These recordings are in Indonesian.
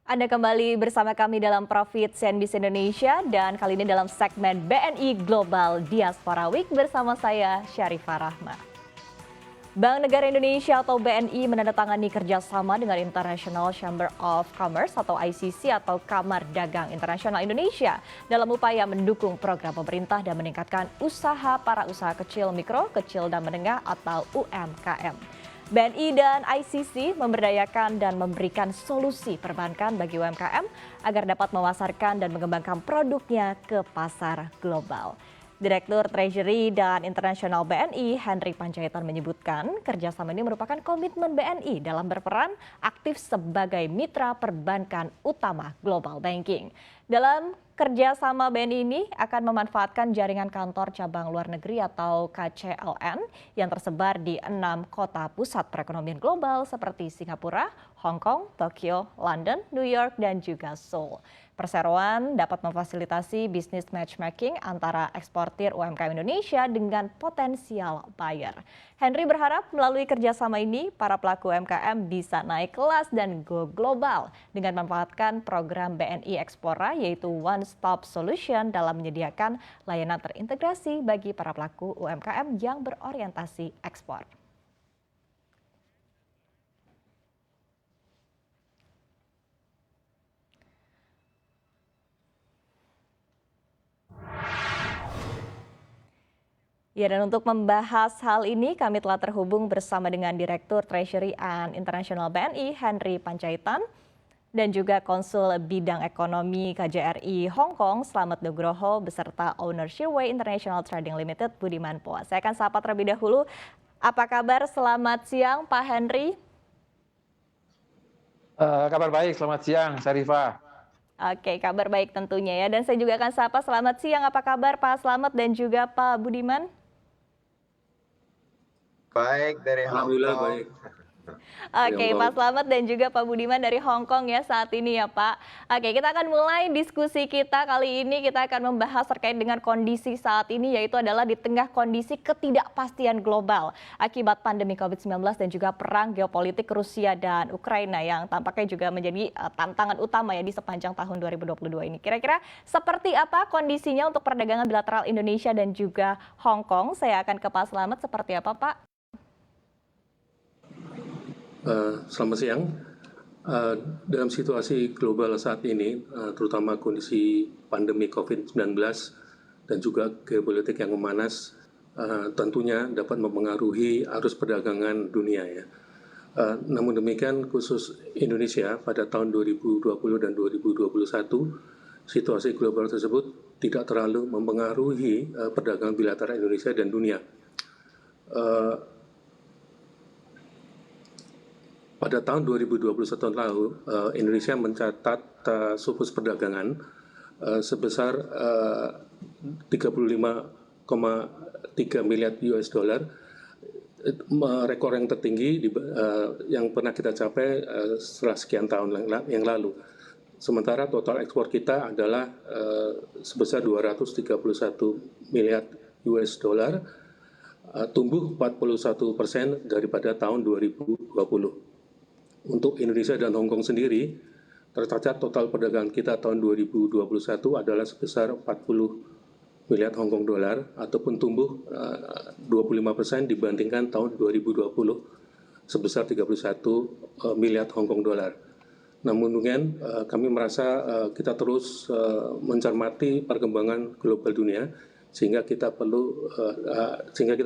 Anda kembali bersama kami dalam Profit CNBC Indonesia dan kali ini dalam segmen BNI Global Diaspora Week bersama saya Syarifah Rahma. Bank Negara Indonesia atau BNI menandatangani kerjasama dengan International Chamber of Commerce atau ICC atau Kamar Dagang Internasional Indonesia dalam upaya mendukung program pemerintah dan meningkatkan usaha para usaha kecil, mikro, kecil dan menengah atau UMKM. BNI dan ICC memberdayakan dan memberikan solusi perbankan bagi UMKM agar dapat memasarkan dan mengembangkan produknya ke pasar global. Direktur Treasury dan Internasional BNI, Henry Panjaitan menyebutkan kerjasama ini merupakan komitmen BNI dalam berperan aktif sebagai mitra perbankan utama global banking. Dalam kerjasama BNI ini akan memanfaatkan jaringan kantor cabang luar negeri atau KCLN yang tersebar di 6 kota pusat perekonomian global seperti Singapura, Hong Kong, Tokyo, London, New York, dan juga Seoul. Perseroan dapat memfasilitasi bisnis matchmaking antara eksportir UMKM Indonesia dengan potensial buyer. Henry berharap melalui kerjasama ini, para pelaku UMKM bisa naik kelas dan go global dengan memanfaatkan program BNI Ekspora yaitu One Stop Solution dalam menyediakan layanan terintegrasi bagi para pelaku UMKM yang berorientasi ekspor. Ya, dan untuk membahas hal ini kami telah terhubung bersama dengan Direktur Treasury and International BNI Henry Panjaitan dan juga Konsul Bidang Ekonomi KJRI Hong Kong Slamet Nugroho beserta Owner Shirway International Trading Limited Budiman Poa. Saya akan sapa terlebih dahulu. Apa kabar? Selamat siang Pak Henry. Kabar baik, selamat siang Syarifah. Oke, kabar baik tentunya ya. Dan saya juga akan sapa selamat siang. Apa kabar Pak Slamet dan juga Pak Budiman? Baik, dari Hong Kong. Baik. Oke, Pak Slamet dan juga Pak Budiman dari Hong Kong ya saat ini ya Pak. Oke, kita akan mulai diskusi kita kali ini. Kita akan membahas terkait dengan kondisi saat ini, yaitu adalah di tengah kondisi ketidakpastian global akibat pandemi COVID-19 dan juga perang geopolitik Rusia dan Ukraina yang tampaknya juga menjadi tantangan utama ya di sepanjang tahun 2022 ini. Kira-kira seperti apa kondisinya untuk perdagangan bilateral Indonesia dan juga Hong Kong? Saya akan ke Pak Slamet, seperti apa Pak? Selamat siang. Dalam situasi global saat ini, terutama kondisi pandemi COVID-19 dan juga geopolitik yang memanas, tentunya dapat mempengaruhi arus perdagangan dunia ya. Namun demikian, khusus Indonesia pada tahun 2020 dan 2021, situasi global tersebut tidak terlalu mempengaruhi perdagangan bilateral Indonesia dan dunia. Pada tahun 2021 lalu, Indonesia mencatat surplus perdagangan sebesar 35,3 miliar US dollar, rekor yang tertinggi yang pernah kita capai setelah sekian tahun yang lalu. Sementara total ekspor kita adalah sebesar 231 miliar US dollar, tumbuh 41% daripada tahun 2020. Untuk Indonesia dan Hong Kong sendiri, tercatat total perdagangan kita tahun 2021 adalah sebesar 40 miliar Hong Kong dolar ataupun tumbuh 25% dibandingkan tahun 2020 sebesar 31 miliar Hong Kong dolar. Namun demikian, kami merasa kita terus mencermati perkembangan global dunia sehingga kita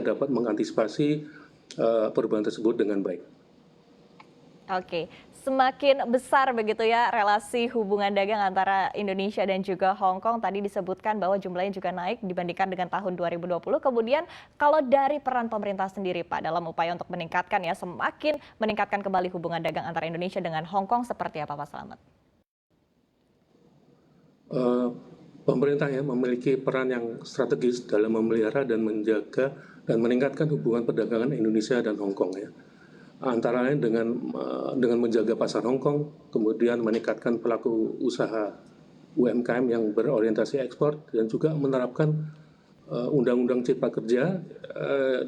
dapat mengantisipasi perubahan tersebut dengan baik. Oke, semakin besar begitu ya relasi hubungan dagang antara Indonesia dan juga Hong Kong. Tadi disebutkan bahwa jumlahnya juga naik dibandingkan dengan tahun 2020. Kemudian kalau dari peran pemerintah sendiri Pak dalam upaya untuk meningkatkan ya, semakin meningkatkan kembali hubungan dagang antara Indonesia dengan Hong Kong seperti apa Pak Slamet? Pemerintah ya memiliki peran yang strategis dalam memelihara dan menjaga dan meningkatkan hubungan perdagangan Indonesia dan Hong Kong ya. Antara lain dengan menjaga pasar Hong Kong, kemudian meningkatkan pelaku usaha UMKM yang berorientasi ekspor dan juga menerapkan Undang-Undang Cipta Kerja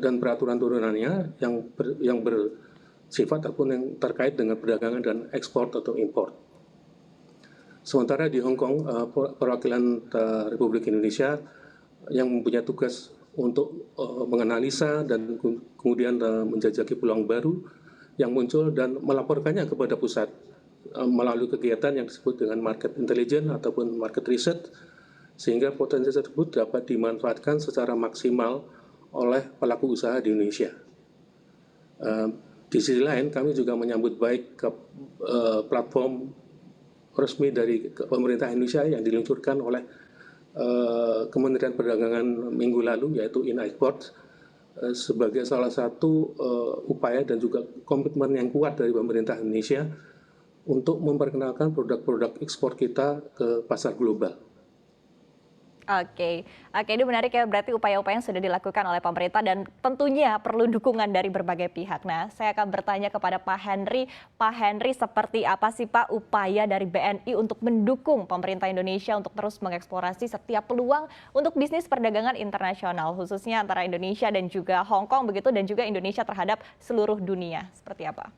dan peraturan turunannya yang bersifat ataupun yang terkait dengan perdagangan dan ekspor atau impor. Sementara di Hong Kong, perwakilan Republik Indonesia yang mempunyai tugas untuk menganalisa dan kemudian menjajaki peluang baru yang muncul dan melaporkannya kepada pusat melalui kegiatan yang disebut dengan market intelligence ataupun market research, sehingga potensi tersebut dapat dimanfaatkan secara maksimal oleh pelaku usaha di Indonesia. Di sisi lain, kami juga menyambut baik ke platform resmi dari pemerintah Indonesia yang diluncurkan oleh Kementerian Perdagangan minggu lalu, yaitu InExport, sebagai salah satu upaya dan juga komitmen yang kuat dari pemerintah Indonesia untuk memperkenalkan produk-produk ekspor kita ke pasar global. Oke, ini menarik ya, berarti upaya-upaya yang sudah dilakukan oleh pemerintah dan tentunya perlu dukungan dari berbagai pihak. Nah, saya akan bertanya kepada Pak Henry. Pak Henry, seperti apa sih Pak upaya dari BNI untuk mendukung pemerintah Indonesia untuk terus mengeksplorasi setiap peluang untuk bisnis perdagangan internasional, khususnya antara Indonesia dan juga Hong Kong begitu, dan juga Indonesia terhadap seluruh dunia, seperti apa?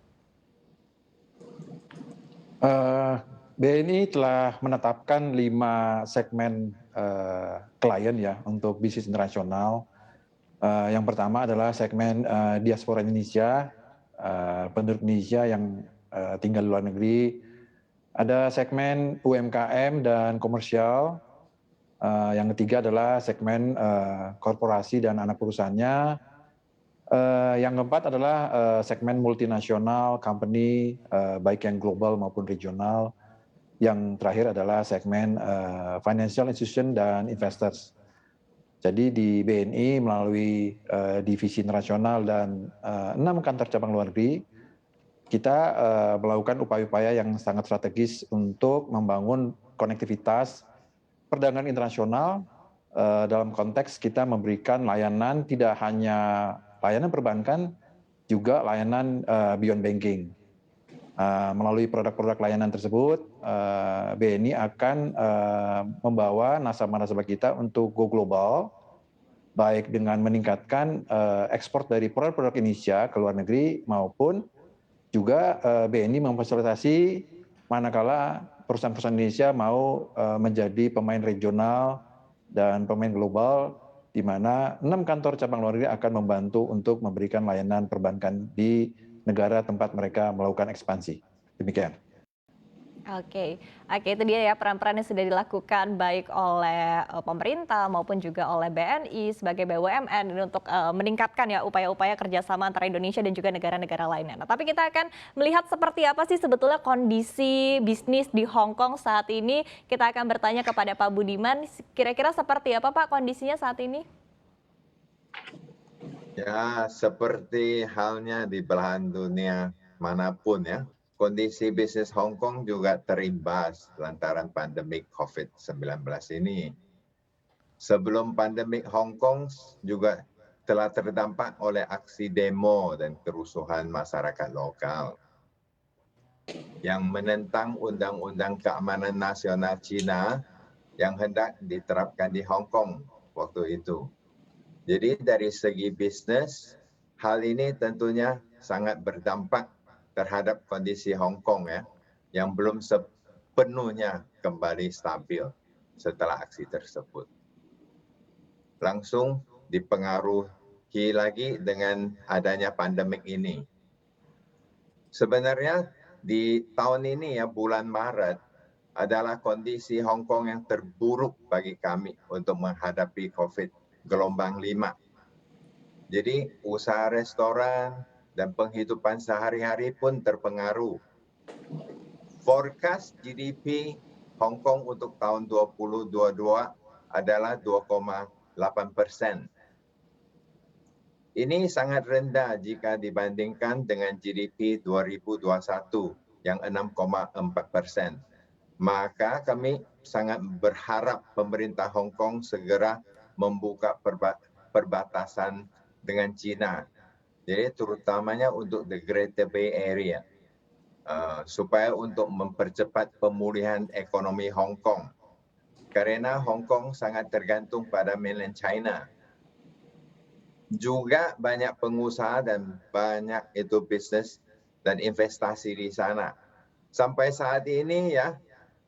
BNI telah menetapkan 5 segmen klien ya untuk bisnis internasional. Yang pertama adalah segmen diaspora Indonesia, penduduk Indonesia yang tinggal di luar negeri. Ada segmen UMKM dan komersial. Yang ketiga adalah segmen korporasi dan anak perusahaannya. Yang keempat adalah segmen multinasional company, baik yang global maupun regional. Yang terakhir adalah segmen financial institution dan investors. Jadi di BNI melalui divisi internasional dan 6 kantor cabang luar negeri, kita melakukan upaya-upaya yang sangat strategis untuk membangun konektivitas perdagangan internasional dalam konteks kita memberikan layanan tidak hanya layanan perbankan, juga layanan beyond banking. Melalui produk-produk layanan tersebut, BNI akan membawa nasabah-nasabah kita untuk go global, baik dengan meningkatkan ekspor dari produk-produk Indonesia ke luar negeri, maupun juga BNI memfasilitasi manakala perusahaan-perusahaan Indonesia mau menjadi pemain regional dan pemain global, di mana 6 kantor cabang luar negeri akan membantu untuk memberikan layanan perbankan di negara tempat mereka melakukan ekspansi. Demikian. Oke, itu dia ya peran-peran yang sudah dilakukan baik oleh pemerintah maupun juga oleh BNI sebagai BUMN untuk meningkatkan ya upaya-upaya kerjasama antara Indonesia dan juga negara-negara lainnya. Nah, tapi kita akan melihat seperti apa sih sebetulnya kondisi bisnis di Hong Kong saat ini. Kita akan bertanya kepada Pak Budiman, kira-kira seperti apa Pak kondisinya saat ini? Ya, seperti halnya di belahan dunia manapun ya, kondisi bisnis Hong Kong juga terimbas lantaran pandemik COVID-19 ini. Sebelum pandemik, Hong Kong juga telah terdampak oleh aksi demo dan kerusuhan masyarakat lokal yang menentang Undang-Undang Keamanan Nasional Cina yang hendak diterapkan di Hong Kong waktu itu. Jadi dari segi bisnis, hal ini tentunya sangat berdampak terhadap kondisi Hong Kong ya, yang belum sepenuhnya kembali stabil setelah aksi tersebut. Langsung dipengaruhi lagi dengan adanya pandemik ini. Sebenarnya di tahun ini ya, bulan Maret, adalah kondisi Hong Kong yang terburuk bagi kami untuk menghadapi COVID gelombang 5. Jadi usaha restoran dan penghidupan sehari-hari pun terpengaruh. Forecast GDP Hong Kong untuk tahun 2022 adalah 2,8%. Ini sangat rendah jika dibandingkan dengan GDP 2021 yang 6,4%. Maka kami sangat berharap pemerintah Hong Kong segera membuka perbatasan dengan China, jadi terutamanya untuk the Greater Bay Area, supaya untuk mempercepat pemulihan ekonomi Hong Kong. Karena Hong Kong sangat tergantung pada mainland China. Juga banyak pengusaha dan banyak itu bisnis dan investasi di sana. Sampai saat ini ya,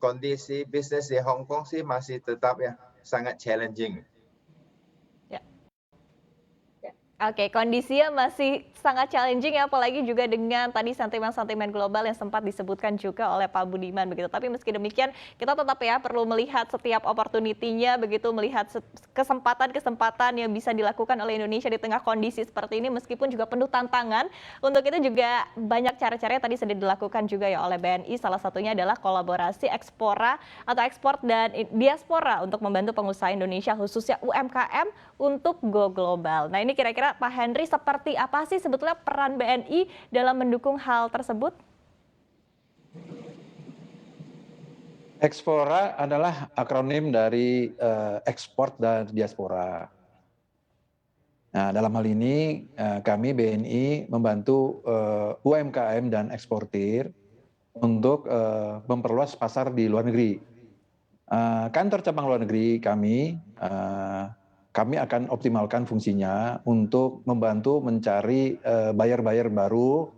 kondisi bisnis di Hong Kong sih masih tetap ya sangat challenging. Oke, kondisinya masih sangat challenging ya, apalagi juga dengan tadi sentimen-sentimen global yang sempat disebutkan juga oleh Pak Budiman begitu. Tapi meski demikian, kita tetap ya perlu melihat setiap opportunity-nya begitu, melihat kesempatan-kesempatan yang bisa dilakukan oleh Indonesia di tengah kondisi seperti ini, meskipun juga penuh tantangan. Untuk itu juga banyak cara-cara yang tadi sudah dilakukan juga ya oleh BNI. Salah satunya adalah kolaborasi ekspora atau ekspor dan diaspora untuk membantu pengusaha Indonesia khususnya UMKM untuk go global. Nah, ini kira-kira Pak Henry, seperti apa sih sebetulnya peran BNI dalam mendukung hal tersebut? Ekspora adalah akronim dari ekspor dan diaspora. Nah, dalam hal ini kami BNI membantu UMKM dan eksportir untuk memperluas pasar di luar negeri. Kantor cabang luar negeri kami akan optimalkan fungsinya untuk membantu mencari buyer-buyer baru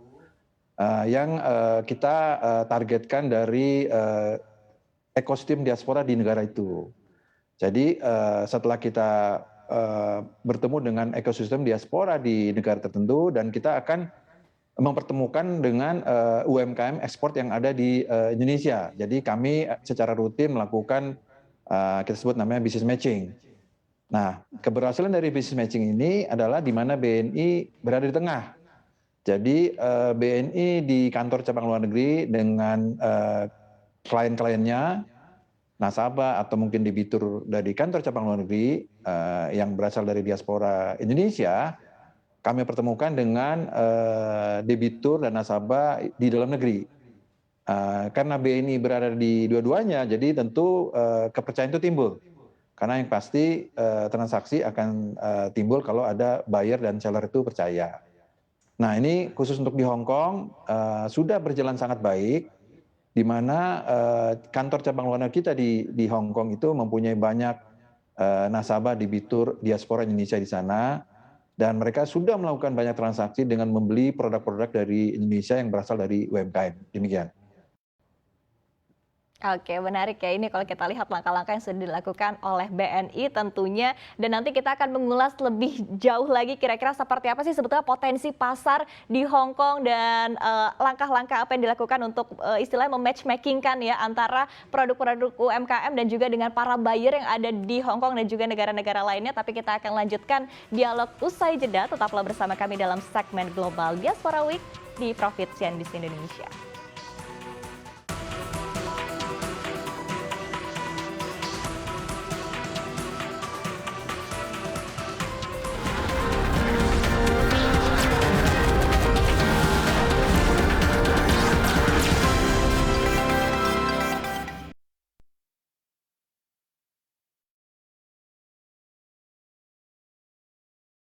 yang kita targetkan dari ekosistem diaspora di negara itu. Jadi setelah kita bertemu dengan ekosistem diaspora di negara tertentu, dan kita akan mempertemukan dengan UMKM ekspor yang ada di Indonesia. Jadi kami secara rutin melakukan kita sebut namanya business matching. Nah, keberhasilan dari business matching ini adalah di mana BNI berada di tengah. Jadi BNI di kantor cabang luar negeri dengan klien-kliennya, nasabah atau mungkin debitur dari kantor cabang luar negeri yang berasal dari diaspora Indonesia, kami pertemukan dengan debitur dan nasabah di dalam negeri. Karena BNI berada di dua-duanya, jadi tentu kepercayaan itu timbul. Karena yang pasti transaksi akan timbul kalau ada buyer dan seller itu percaya. Nah, ini khusus untuk di Hong Kong sudah berjalan sangat baik, di mana kantor cabang luar negeri kita di Hong Kong itu mempunyai banyak nasabah debitur diaspora Indonesia di sana, dan mereka sudah melakukan banyak transaksi dengan membeli produk-produk dari Indonesia yang berasal dari UMKM. Demikian. Oke, menarik ya. Ini kalau kita lihat langkah-langkah yang sudah dilakukan oleh BNI tentunya. Dan nanti kita akan mengulas lebih jauh lagi kira-kira seperti apa sih sebetulnya potensi pasar di Hong Kong dan langkah-langkah apa yang dilakukan untuk istilahnya mematchmakingkan ya antara produk-produk UMKM dan juga dengan para buyer yang ada di Hong Kong dan juga negara-negara lainnya. Tapi kita akan lanjutkan dialog usai jeda. Tetaplah bersama kami dalam segmen Global Diaspora Week di Profit CNBC Indonesia.